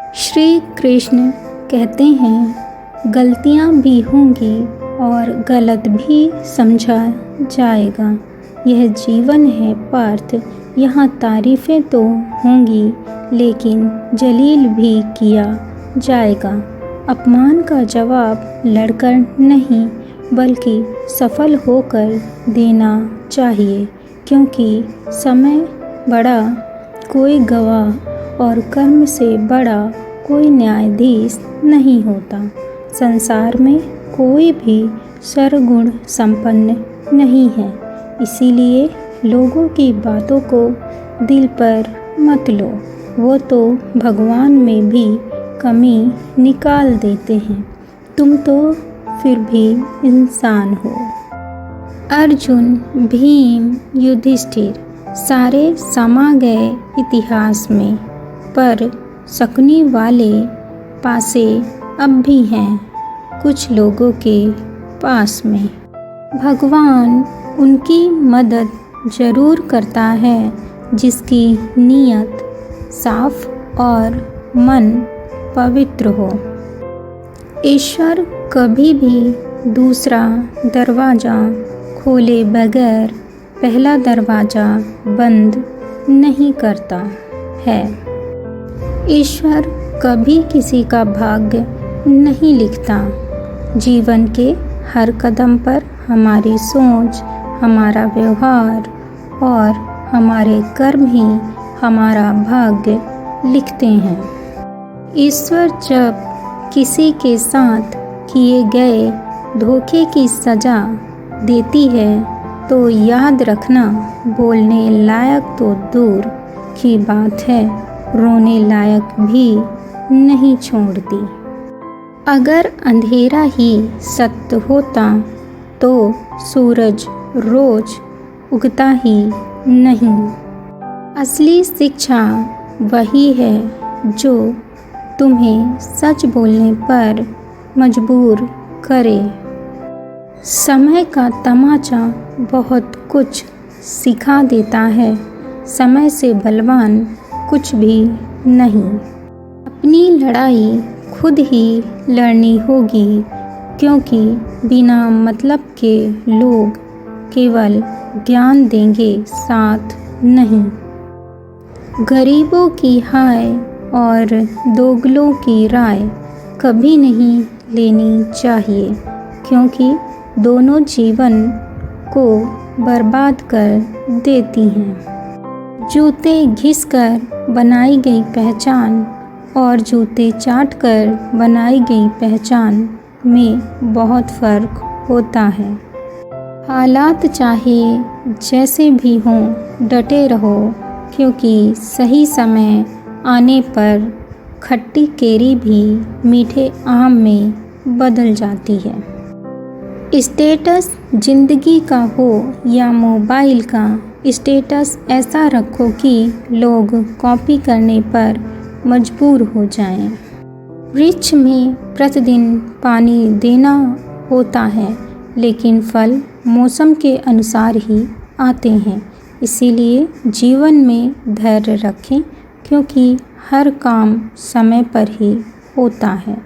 श्री कृष्ण कहते हैं गलतियाँ भी होंगी और गलत भी समझा जाएगा। यह जीवन है पार्थ, यहाँ तारीफ़ें तो होंगी लेकिन जलील भी किया जाएगा। अपमान का जवाब लड़कर नहीं बल्कि सफल होकर देना चाहिए, क्योंकि समय बड़ा कोई गवाह और कर्म से बड़ा कोई न्यायाधीश नहीं होता। संसार में कोई भी सर्वगुण संपन्न नहीं है, इसीलिए लोगों की बातों को दिल पर मत लो। वो तो भगवान में भी कमी निकाल देते हैं, तुम तो फिर भी इंसान हो। अर्जुन, भीम, युधिष्ठिर सारे समा गए इतिहास में, पर शकुनी वाले पासे अब भी हैं कुछ लोगों के पास में। भगवान उनकी मदद जरूर करता है जिसकी नीयत साफ और मन पवित्र हो। ईश्वर कभी भी दूसरा दरवाज़ा खोले बगैर पहला दरवाज़ा बंद नहीं करता है। ईश्वर कभी किसी का भाग्य नहीं लिखता। जीवन के हर कदम पर हमारी सोच, हमारा व्यवहार और हमारे कर्म ही हमारा भाग्य लिखते हैं। ईश्वर जब किसी के साथ किए गए धोखे की सज़ा देती है तो याद रखना, बोलने लायक तो दूर की बात है, रोने लायक भी नहीं छोड़ती। अगर अंधेरा ही सत्य होता तो सूरज रोज उगता ही नहीं। असली शिक्षा वही है जो तुम्हें सच बोलने पर मजबूर करे। समय का तमाचा बहुत कुछ सिखा देता है, समय से बलवान कुछ भी नहीं। अपनी लड़ाई खुद ही लड़नी होगी, क्योंकि बिना मतलब के लोग केवल ज्ञान देंगे, साथ नहीं। गरीबों की हाय और दोगलों की राय कभी नहीं लेनी चाहिए, क्योंकि दोनों जीवन को बर्बाद कर देती हैं। जूते घिसकर बनाई गई पहचान और जूते चाटकर बनाई गई पहचान में बहुत फ़र्क होता है। हालात चाहे जैसे भी हों, डटे रहो, क्योंकि सही समय आने पर खट्टी केरी भी मीठे आम में बदल जाती है। स्टेटस जिंदगी का हो या मोबाइल का, स्टेटस ऐसा रखो कि लोग कॉपी करने पर मजबूर हो जाएं। वृक्ष में प्रतिदिन पानी देना होता है, लेकिन फल मौसम के अनुसार ही आते हैं। इसीलिए जीवन में धैर्य रखें, क्योंकि हर काम समय पर ही होता है।